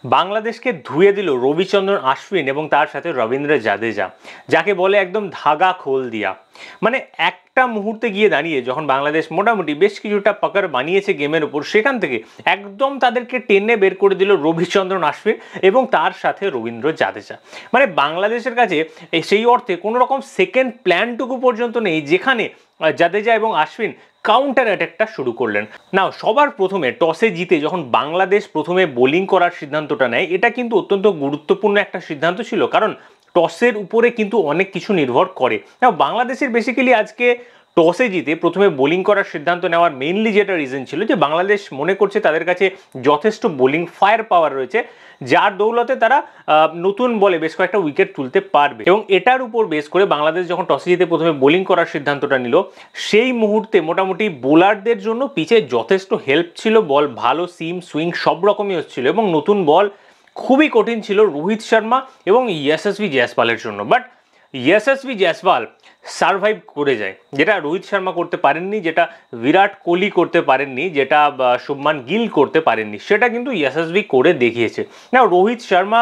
বাংলাদেশকে ধুয়ে দিল রবিচন্দ্রন আশ্বিন এবং তার সাথে রবীন্দ্র জাদেজা, যাকে বলে একদম ধাগা খোল দিয়া। মানে একটা মুহূর্তে গিয়ে দাঁড়িয়ে যখন বাংলাদেশ মোটামুটি বেশ কিছুটা পাকার বানিয়েছে গেমের উপর, সেখান থেকে একদম তাদেরকে টেনে বের করে দিল রবিচন্দ্রন আশ্বিন এবং তার সাথে রবীন্দ্র জাদেজা। মানে বাংলাদেশের কাছে সেই অর্থে কোনো রকম সেকেন্ড প্ল্যানটুকু পর্যন্ত নেই যেখানে জাদেজা এবং আশ্বিন কাউন্টার অ্যাটাকটা শুরু করলেন। নাও সবার প্রথমে টসে জিতে যখন বাংলাদেশ প্রথমে বোলিং করার সিদ্ধান্তটা নেয়, এটা কিন্তু অত্যন্ত গুরুত্বপূর্ণ একটা সিদ্ধান্ত ছিল, কারণ টসের উপরে কিন্তু অনেক কিছু নির্ভর করে। নাও বাংলাদেশের বেসিক্যালি আজকে টসে জিতে প্রথমে বোলিং করার সিদ্ধান্ত নেওয়ার মেইনলি যেটা রিজন ছিল যে বাংলাদেশ মনে করছে তাদের কাছে যথেষ্ট বোলিং ফায়ার পাওয়ার রয়েছে, যার দৌলতে তারা নতুন বলে বেশ কয়েকটা উইকেট তুলতে পারবে। এবং এটার উপর বেস করে বাংলাদেশ যখন টসে জিতে প্রথমে বোলিং করার সিদ্ধান্তটা নিল, সেই মুহূর্তে মোটামুটি বোলারদের জন্য পিচে যথেষ্ট হেল্প ছিল, বল ভালো সিম সুইং সব রকমই হচ্ছিল এবং নতুন বল খুবই কঠিন ছিল রোহিত শর্মা এবং যশস্বী জয়সওয়ালের জন্য। বাট যশস্বী জয়সওয়াল সারভাইভ করে যায়, যেটা রোহিত শর্মা করতে পারেননি, যেটা বিরাট কোহলি করতে পারেননি, যেটা শুভমান গিল করতে পারেননি, সেটা কিন্তু যশস্বী করে দেখিয়েছে। না রোহিত শর্মা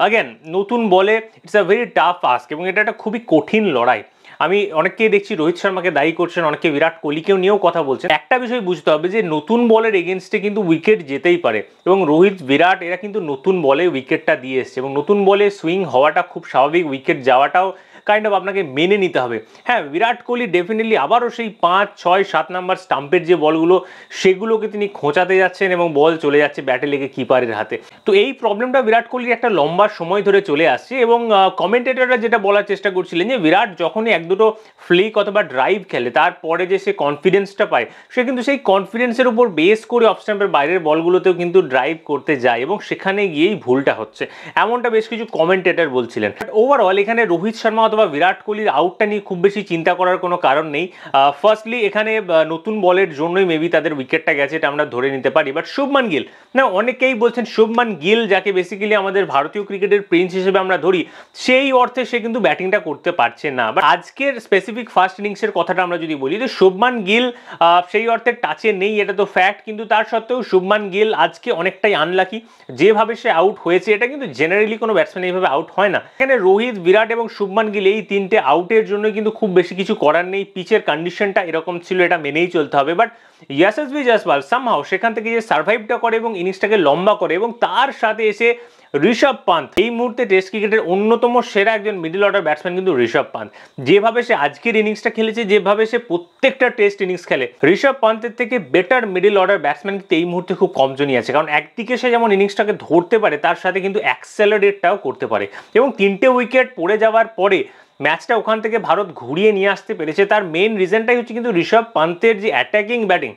আগেন নতুন বলে it's a very tough ask এবং এটা একটা খুবই কঠিন লড়াই। আমি অনেককেই দেখছি রোহিত শর্মাকে দায়ী করছেন, অনেকে বিরাট কোহলিকেও নিয়েও কথা বলছেন। একটা বিষয় বুঝতে হবে যে নতুন বলের এগেনস্টে কিন্তু উইকেট যেতেই পারে এবং রোহিত বিরাট এরা কিন্তু নতুন বলে উইকেটটা দিয়ে এসছে এবং নতুন বলে সুইং হওয়াটা খুব স্বাভাবিক, উইকেট যাওয়াটাও কাইন্ড অফ আপনাকে মেনে নিতে হবে। হ্যাঁ, বিরাট কোহলি ডেফিনেটলি আবারও সেই 5, 6, 7 নাম্বার স্টাম্পের যে বলগুলো সেগুলোকে তিনি খোঁচাতে যাচ্ছেন এবং বল চলে যাচ্ছে ব্যাটে লেগে কিপারের হাতে। তো এই প্রবলেমটা বিরাট কোহলির একটা লম্বা সময় ধরে চলে আসছে এবং কমেন্টেটররা যেটা বলার চেষ্টা করছিলেন যে বিরাট যখনই এক দুটো ফ্লিক অথবা ড্রাইভ খেলে তারপরে যে সে কনফিডেন্সটা পায়, সে কিন্তু সেই কনফিডেন্সের উপর বেস করে অফ স্টাম্পের বাইরের বলগুলোতেও কিন্তু ড্রাইভ করতে যায় এবং সেখানে গিয়েই ভুলটা হচ্ছে, এমনটা বেশ কিছু কমেন্টেটর বলছিলেন। বাট ওভারঅল এখানে রোহিত শর্মা অথবা বিরাট কোহলির আউটটা নিয়ে খুব বেশি চিন্তা করার কোনো কারণ নেই। ফার্স্টলি এখানে নতুন বলের জন্যই মেবি তাদের উইকেটটা গেছে, এটা আমরা ধরে নিতে পারি। বাট শুভমান গিল, না অনেকেই বলছেন শুভমান গিল যাকে বেসিক্যালি আমাদের ভারতীয় ক্রিকেটের প্রিন্স হিসেবে আমরা ধরি, সেই অর্থে সে কিন্তু ব্যাটিংটা করতে পারছে না। বাট আজকের স্পেসিফিক ফার্স্ট ইনিংসের কথাটা আমরা যদি বলি, তো শুভমান গিল সেই অর্থে টাচে নেই, এটা তো ফ্যাক্ট, কিন্তু তার সত্ত্বেও শুভমান গিল আজকে অনেকটাই আনলাকি। যেভাবে সে আউট হয়েছে এটা কিন্তু জেনারেলি কোনো ব্যাটসম্যান এইভাবে আউট হয় না। এখানে রোহিত, বিরাট এবং শুভমান গিল এই তিনটে আউটের জন্য কিন্তু খুব বেশি কিছু করার নেই, পিচের কন্ডিশনটা এরকম ছিল, এটা মেনেই চলতে হবে। বাট যশস্বী জয়সওয়াল সামহাও সেখান থেকে যে সার্ভাইভটা করে এবং ইনিংসটাকে লম্বা করে এবং তার সাথে এসে ঋষভ পান্থ, এই মুহূর্তে টেস্ট ক্রিকেটের অন্যতম সেরা একজন মিডল অর্ডার ব্যাটসম্যান কিন্তু ঋষভ পান্থ। যেভাবে সে আজকের ইনিংসটা খেলেছে, যেভাবে সে প্রত্যেকটা টেস্ট ইনিংস খেলে, ঋষভ পান্থের থেকে বেটার মিডল অর্ডার ব্যাটসম্যান কিন্তু এই মুহূর্তে খুব কমজনই আছে। কারণ একদিকে সে যেমন ইনিংসটাকে ধরতে পারে, তার সাথে কিন্তু অ্যাক্সেলারেটটাও করতে পারে এবং 3টে উইকেট পড়ে যাওয়ার পরে ম্যাচটা ওখান থেকে ভারত ঘুরিয়ে নিয়ে আসতে পেরেছে। তার মেইন রিজনটাই হচ্ছে কিন্তু ঋষভ পান্থের যে অ্যাটাকিং ব্যাটিং।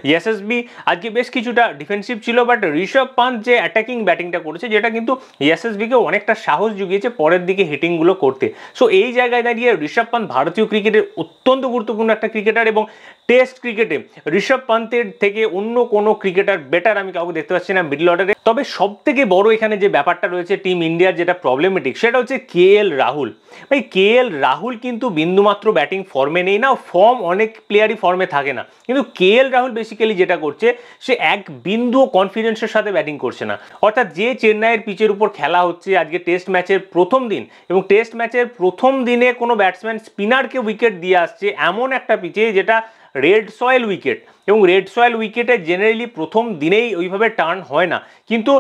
যশস্বী আজকে বেশ কিছুটা ডিফেন্সিভ ছিল, বাট ঋষভ পান্থ যে অ্যাটাকিং ব্যাটিংটা করেছে, যেটা কিন্তু যশস্বীকে অনেকটা সাহস জুগিয়েছে পরের দিকে হিটিংগুলো করতে। সো এই জায়গায় দাঁড়িয়ে ঋষভ পান্থ ভারতীয় ক্রিকেটের অত্যন্ত গুরুত্বপূর্ণ একটা ক্রিকেটার এবং টেস্ট ক্রিকেটে ঋষভ পান্থের থেকে অন্য কোনো ক্রিকেটার বেটার আমি কাউকে দেখতে পাচ্ছি না মিডল অর্ডারে। তবে সব থেকে বড় এখানে যে ব্যাপারটা রয়েছে টিম ইন্ডিয়ার যেটা প্রবলেমেটিক, সেটা হচ্ছে KL রাহুল। ভাই KL রাহুল কিন্তু বিন্দুমাত্র ব্যাটিং ফর্মে নেই, না ফর্ম অনেক প্লেয়ারই ফর্মে থাকে না, কিন্তু KL রাহুল বেসিক্যালি যেটা করছে, সে এক বিন্দু কনফিডেন্সের সাথে ব্যাটিং করছে না। অর্থাৎ যে চেন্নাইয়ের পিচের উপর খেলা হচ্ছে আজকে টেস্ট ম্যাচের প্রথম দিন, এবং টেস্ট ম্যাচের প্রথম দিনে কোনো ব্যাটসম্যান স্পিনারকে উইকেট দিয়ে আসছে এমন একটা পিচে যেটা রেড সয়েল উইকেট, এবং রেড সয়েল উইকেটে জেনারেলি প্রথম দিনেই ওইভাবে টার্ন হয় না, কিন্তু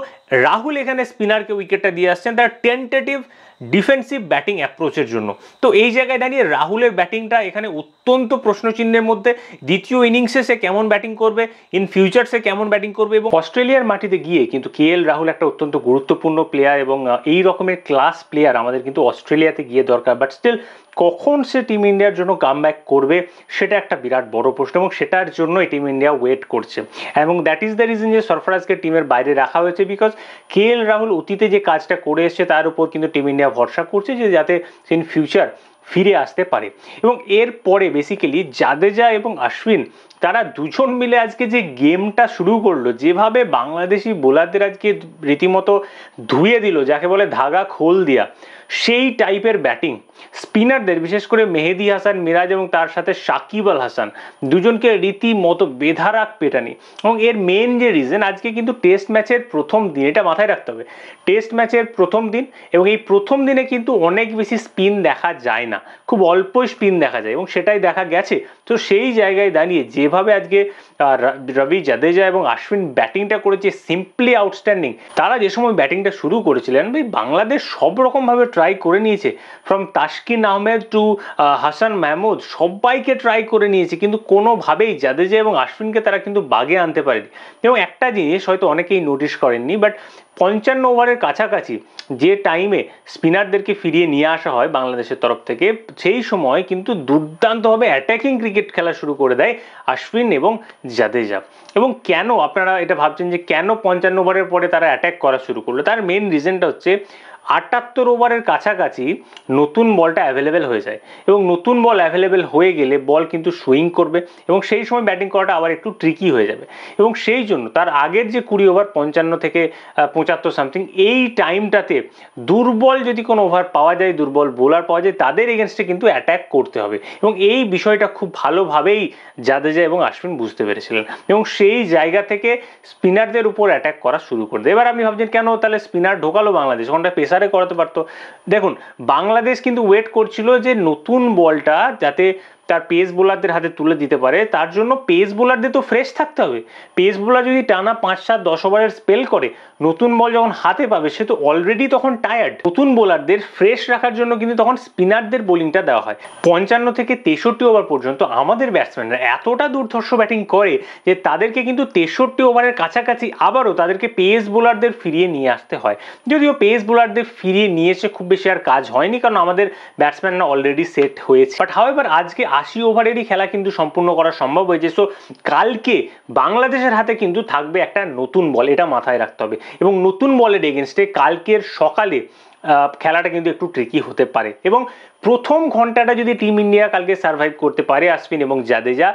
রাহুল এখানে স্পিনারকে উইকেটটা দিয়ে আসছেন তার টেন্টেটিভ ডিফেন্সিভ ব্যাটিং অ্যাপ্রোচের জন্য। তো এই জায়গায় দাঁড়িয়ে রাহুলের ব্যাটিংটা এখানে অত্যন্ত প্রশ্নচিহ্নের মধ্যে। দ্বিতীয় ইনিংসে সে কেমন ব্যাটিং করবে, ইন ফিউচার সে কেমন ব্যাটিং করবে, এবং অস্ট্রেলিয়ার মাটিতে গিয়ে কিন্তু KL রাহুল একটা অত্যন্ত গুরুত্বপূর্ণ প্লেয়ার এবং এই রকমের ক্লাস প্লেয়ার আমাদের কিন্তু অস্ট্রেলিয়াতে গিয়ে দরকার। বাট স্টিল কখন সে টিম ইন্ডিয়ার জন্য কামব্যাক করবে সেটা একটা বিরাট বড় প্রশ্ন, এবং সেটার জন্য টিম ইন্ডিয়া ওয়েট করছে। এবং দ্যাট ইজ দ্য রিজন যে সরফরাজকে টিমের বাইরে রাখা হয়েছে, বিকজ KL রাহুল অতীতে যে কাজটা করে এসছে তার উপর কিন্তু টিম ইন্ডিয়া ভরসা করছে যে যাতে ইন ফিউচার ফিরে আসতে পারে। এবং এরপরে বেসিক্যালি জাদেজা এবং আশ্বিন তারা দুজন মিলে আজকে যে গেমটা শুরু করলো, যেভাবে বাংলাদেশি বোলারদের আজকে রীতিমতো ধুয়ে দিল, যাকে বলে ধাগা খোল দিয়া, সেই টাইপের ব্যাটিং স্পিনারদের, বিশেষ করে মেহেদি হাসান মিরাজ এবং তার সাথে সাকিব আল হাসান দুজনকে রীতিমতো বেধারাক পেটানি। এবং এর মেন যে রিজন, আজকে কিন্তু টেস্ট ম্যাচের প্রথম দিন, এটা মাথায় রাখতে হবে, টেস্ট ম্যাচের প্রথম দিন, এবং এই প্রথম দিনে কিন্তু অনেক বেশি স্পিন দেখা যায় না, খুব অল্পই স্পিন দেখা যায় এবং সেটাই দেখা গেছে। তো সেই জায়গায় দাঁড়িয়ে যেভাবে আজকে রবি জাদেজা এবং আশ্বিন ব্যাটিংটা করেছে, সিম্পলি আউটস্ট্যান্ডিং। তারা যে সময় ব্যাটিংটা শুরু করেছিলেন, ভাই বাংলাদেশ সব রকমভাবে ট্রাই করে নিয়েছে, ফ্রম তাসকিন আহমেদ টু হাসান মাহমুদ, সবাইকে ট্রাই করে নিয়েছে, কিন্তু কোনোভাবেই জাদেজা এবং আশ্বিনকে তারা কিন্তু বাগে আনতে পারেনি। এবং একটা জিনিস হয়তো অনেকেই নোটিশ করেননি, বাট 55 ওভারের কাছাকাছি যে টাইমে স্পিনারদেরকে ফিরিয়ে নিয়ে আসা হয় বাংলাদেশের তরফ থেকে, সেই সময় কিন্তু দুর্দান্তভাবে অ্যাটাকিং ক্রিকেট খেলা শুরু করে দেয় আশ্বিন এবং জাদেজা। এবং কেন আপনারা এটা ভাবছেন যে কেন 55 ওভারের পরে তারা অ্যাটাক করা শুরু করলো, তার মেন রিজনটা হচ্ছে 78 ওভারের কাছাকাছি নতুন বলটা অ্যাভেলেবেল হয়ে যায়, এবং নতুন বল অ্যাভেলেবেল হয়ে গেলে বল কিন্তু সুইং করবে এবং সেই সময় ব্যাটিং করাটা আবার একটু ট্রিকি হয়ে যাবে। এবং সেই জন্য তার আগের যে 20 ওভার, 55 থেকে 75 সামথিং, এই টাইমটাতে দুর্বল যদি কোনো ওভার পাওয়া যায়, দুর্বল বোলার পাওয়া যায়, তাদের এগেনস্টে কিন্তু অ্যাটাক করতে হবে। এবং এই বিষয়টা খুব ভালোভাবেই জাদেজা এবং আশ্বিন বুঝতে পেরেছিলেন, এবং সেই জায়গা থেকে স্পিনারদের উপর অ্যাটাক করা শুরু করে দেয়। এবার আপনি ভাবছেন কেন তাহলে স্পিনার ঢোকালো বাংলাদেশ, ওখানটা পেসারে করাতে পারতো। দেখুন, বাংলাদেশ কিন্তু ওয়েট করছিল যে নতুন বলটা যাতে তার পেস বোলারদের হাতে তুলে দিতে পারে, তার জন্য পেস বোলারদের তো ফ্রেশ থাকতে হবে। পেস বোলার যদি টানা 5, 7, 10 ওভারের স্পেল করে, নতুন বল যখন হাতে পাবে সে তো অলরেডি তখন টায়ার্ড। নতুন বোলারদের ফ্রেশ রাখার জন্য কিন্তু তখন স্পিনারদের বোলিংটা দেওয়া হয়। 55 থেকে 63 ওভার পর্যন্ত আমাদের ব্যাটসম্যানরা এতটা দুর্ধর্ষ ব্যাটিং করে যে তাদেরকে কিন্তু 63 ওভারের কাছাকাছি আবারও তাদেরকে পেস বোলারদের ফিরিয়ে নিয়ে আসতে হয়। যদিও পেস বোলারদের ফিরিয়ে নিয়েছে খুব বেশি আর কাজ হয়নি, কারণ আমাদের ব্যাটসম্যানরা অলরেডি সেট হয়েছে। বাট হাউএভার আজকে 80 ওভারেরই খেলা কিন্তু সম্পূর্ণ করা সম্ভব হয়েছে। সো কালকে বাংলাদেশের হাতে কিন্তু থাকবে একটা নতুন বল, এটা মাথায় রাখতে হবে। এবং নতুন বলের এগেনস্টে কালকের সকালে খেলাটা কিন্তু একটু ট্রিকি হতে পারে। এবং প্রথম ঘন্টাটা যদি টিম ইন্ডিয়া কালকে সার্ভাইভ করতে পারে আশ্বিন এবং জাদেজা,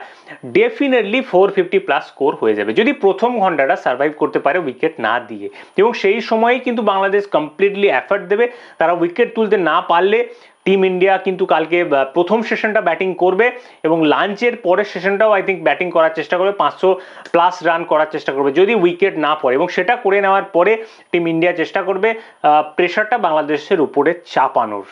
ডেফিনেটলি 450 প্লাস স্কোর হয়ে যাবে, যদি প্রথম ঘন্টাটা সার্ভাইভ করতে পারে উইকেট না দিয়ে। এবং সেই সময়ই কিন্তু বাংলাদেশ কমপ্লিটলি এফর্ট দেবে। তারা উইকেট তুলতে না পারলে টিম ইন্ডিয়া কিন্তু কালকে প্রথম সেশনটা ব্যাটিং করবে এবং লাঞ্চের পরের সেশনটাও আই থিঙ্ক ব্যাটিং করার চেষ্টা করবে, 500 প্লাস রান করার চেষ্টা করবে যদি উইকেট না পড়ে। এবং সেটা করে নেওয়ার পরে টিম ইন্ডিয়া চেষ্টা করবে প্রেশারটা বাংলাদেশের উপরে চাপানোর।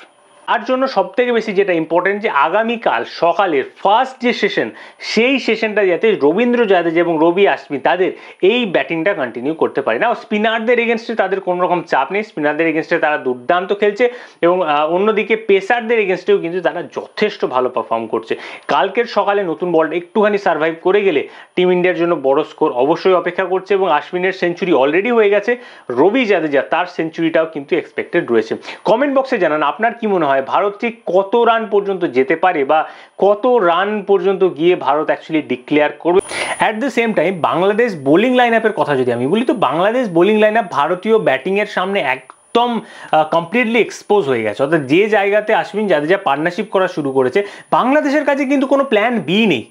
আর জন্য সব থেকে বেশি যেটা ইম্পর্টেন্ট, যে আগামীকাল সকালের ফার্স্ট যে সেশন, সেই সেশনটা যাতে রবীন্দ্র জাদেজা এবং রবি আশ্বিন তাদের এই ব্যাটিংটা কন্টিনিউ করতে পারে না। স্পিনারদের এগেনস্টে তাদের কোনো রকম চাপ নেই, স্পিনারদের এগেনস্টে তারা দুর্দান্ত খেলছে, এবং অন্যদিকে পেসারদের এগেনস্টেও কিন্তু তারা যথেষ্ট ভালো পারফর্ম করছে। কালকের সকালে নতুন বলটা একটুখানি সার্ভাইভ করে গেলে টিম ইন্ডিয়ার জন্য বড় স্কোর অবশ্যই অপেক্ষা করছে, এবং আশ্বিনের সেঞ্চুরি অলরেডি হয়ে গেছে, রবি জাদেজা তার সেঞ্চুরিটাও কিন্তু এক্সপেক্টেড রয়েছে। কমেন্ট বক্সে জানান আপনার কি মনে হয় ভারত ঠিক কত রান পর্যন্ত যেতে পারে, বা কত রান পর্যন্ত গিয়ে ভারত অ্যাকচুয়ালি ডিক্লেয়ার করবে। At the same time Bangladesh bowling line আপের কথা যদি আমি বলি, তো বাংলাদেশ বোলিং লাইন আপ ভারতীয় ব্যাটিংয়ের সামনে একদম কমপ্লিটলি এক্সপোজ হয়ে গেছে। অর্থাৎ যে জায়গাতে আশ্বিন জাদেজা পার্টনারশিপ করা শুরু করেছে, বাংলাদেশের কাছে কিন্তু কোনো প্ল্যান বি নেই।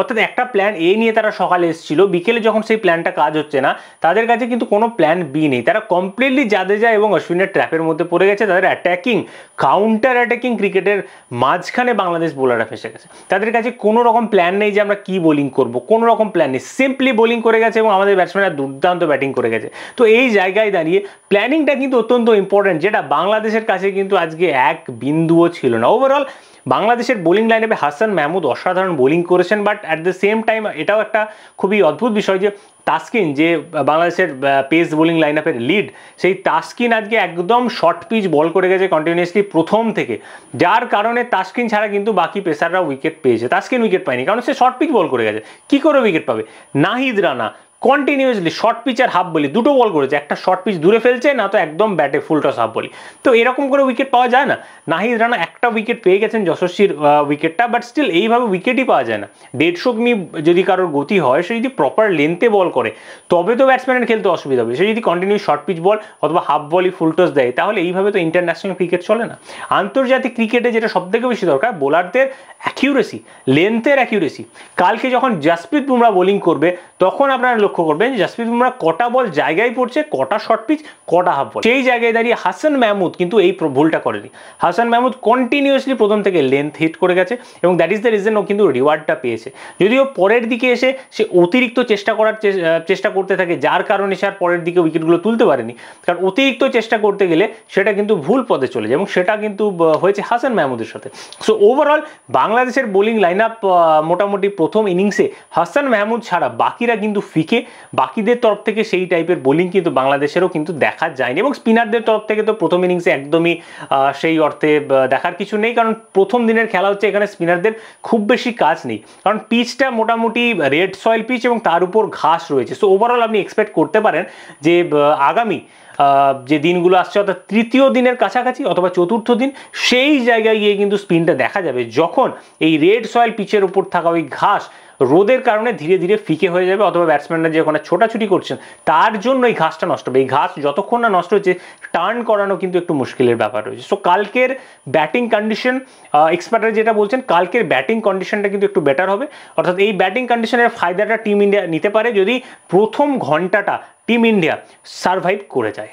অর্থাৎ একটা প্ল্যান এ নিয়ে তারা সকালে এসেছিল, বিকেলে যখন সেই প্ল্যানটা কাজ হচ্ছে না, তাদের কাছে কিন্তু কোনো প্ল্যান বি নেই। তারা কমপ্লিটলি জাদেজা এবং অশ্বিনের ট্র্যাপের মধ্যে পড়ে গেছে। তাদের অ্যাটাকিং কাউন্টার অ্যাটাকিং ক্রিকেটের মাঝখানে বাংলাদেশ বোলাররা ফেসে গেছে। তাদের কাছে কোনো রকম প্ল্যান নেই যে আমরা কি বোলিং করব, কোনো রকম প্ল্যান নেই, সিম্পলি বোলিং করে গেছে এবং আমাদের ব্যাটসম্যানরা দুর্দান্ত ব্যাটিং করে গেছে। তো এই জায়গায় দাঁড়িয়ে প্ল্যানিংটা কিন্তু অত্যন্ত ইম্পর্টেন্ট, যেটা বাংলাদেশের কাছে কিন্তু আজকে এক বিন্দুও ছিল না। ওভারঅল বাংলাদেশের বোলিং লাইনআপে হাসান মাহমুদ অসাধারণ বোলিং করেছেন, but at the same time এটাও একটা খুবই অদ্ভুত বিষয় যে তাসকিন, যে বাংলাদেশের পেস বোলিং লাইনআপের লিড, সেই তাসকিন আজকে একদম শর্ট পিচ বল করে গেছে কন্টিনিউয়াসলি প্রথম থেকে, যার কারণে তাসকিন ছাড়া কিন্তু বাকি পেসাররা উইকেট পেয়েছে। তাসকিন উইকেট পায়নি কারণ সে শর্ট পিচ বল করে গেছে। কি করে উইকেট পাবে? Nahid Rana continuously short pitch আর হাফ বলি দুটো বল করেছে, একটা শর্ট পিচ দূরে ফেলছে, না তো একদম ব্যাটে ফুল টস হাফ বলি। তো এরকম করে উইকেট পাওয়া যায় না। নাহিদ রানা একটা উইকেট পেয়ে গেছেন, যশস্বীর উইকেটটা, বাট স্টিল এইভাবে উইকেটই পাওয়া যায় না। 150 কিমি যদি কারোর গতি হয়, সে যদি প্রপার লেন্থে বল করে তবে তো ব্যাটসম্যানের খেলতে অসুবিধা হবে। সে যদি কন্টিনিউ শর্ট পিচ বল অথবা হাফ বলই ফুল টস দেয়, তাহলে এইভাবে তো ইন্টারন্যাশনাল ক্রিকেট চলে না। আন্তর্জাতিক ক্রিকেটে যেটা সবথেকে বেশি দরকার, বোলারদের অ্যাকিউরেসি, লেন্থের অ্যাকিউরেসি। কালকে যখন জাসপ্রীত বুমরা বোলিং করবে, তখন আপনারা লক্ষ্য লক্ষ্য করবেন জাসপ্রীত বুমরা কটা বল জায়গায় পড়ছে, কটা শর্ট পিচ, কটা হাফ বল, সেই জায়গায় দাঁড়িয়ে হাসান মাহমুদ কিন্তু এই ভুলটা করেনি। হাসান মাহমুদ কন্টিনিউয়াসলি প্রথম থেকে লেন্থ হিট করে গেছে এবং দ্যাট ইজ দ্য রিজন ও কিন্তু রিওয়ার্ডটা পেয়েছে। যদিও পরের দিকে এসে সে অতিরিক্ত চেষ্টা করতে থাকে, যার কারণে সে আর পরের দিকে উইকেটগুলো তুলতে পারেনি, কারণ অতিরিক্ত চেষ্টা করতে গেলে সেটা কিন্তু ভুল পথে চলে যায় এবং সেটা কিন্তু হয়েছে হাসান মাহমুদের সাথে। সো ওভারঅল বাংলাদেশের বোলিং লাইন আপ মোটামুটি প্রথম ইনিংসে হাসান মাহমুদ ছাড়া বাকিরা কিন্তু ফিকে, বাকিদের তরফ থেকে সেই টাইপের বোলিং কিন্তু বাংলাদেশেরও কিন্তু দেখা যায়নি এবং স্পিনারদের তরফ থেকে তো প্রথম ইনিংসে একদমই সেই অর্থে দেখার কিছু নেই, কারণ প্রথম দিনের খেলা হচ্ছে, এখানে স্পিনারদের খুব বেশি কাজ নেই, কারণ পিচটা মোটামুটি রেড সয়েল পিচ এবং তার উপর ঘাস রয়েছে। সো ওভারঅল আপনি এক্সপেক্ট করতে পারেন যে আগামী যে দিনগুলো আসছে অর্থাৎ তৃতীয় দিনের কাছাকাছি অথবা চতুর্থ দিন, সেই জায়গায় গিয়ে কিন্তু স্পিনটা দেখা যাবে, যখন এই রেড সয়েল পিচের উপর থাকা ওই ঘাস রোদের কারণে ধীরে ধীরে ফিকে হয়ে যাবে, অথবা ব্যাটসম্যানরা যে ওখানে ছোটাছুটি করছেন তার জন্য এই ঘাসটা নষ্ট হবে। এই ঘাস যতক্ষণ না নষ্ট হচ্ছে টার্ন করানো কিন্তু একটু মুশকিলের ব্যাপার রয়েছে। সো কালকের ব্যাটিং কন্ডিশন, এক্সপার্টরা যেটা বলছেন কালকের ব্যাটিং কন্ডিশনটা কিন্তু একটু বেটার হবে, অর্থাৎ এই ব্যাটিং কন্ডিশনের ফায়দাটা টিম ইন্ডিয়া নিতে পারে যদি প্রথম ঘন্টাটা টিম ইন্ডিয়া সার্ভাইভ করে যায়।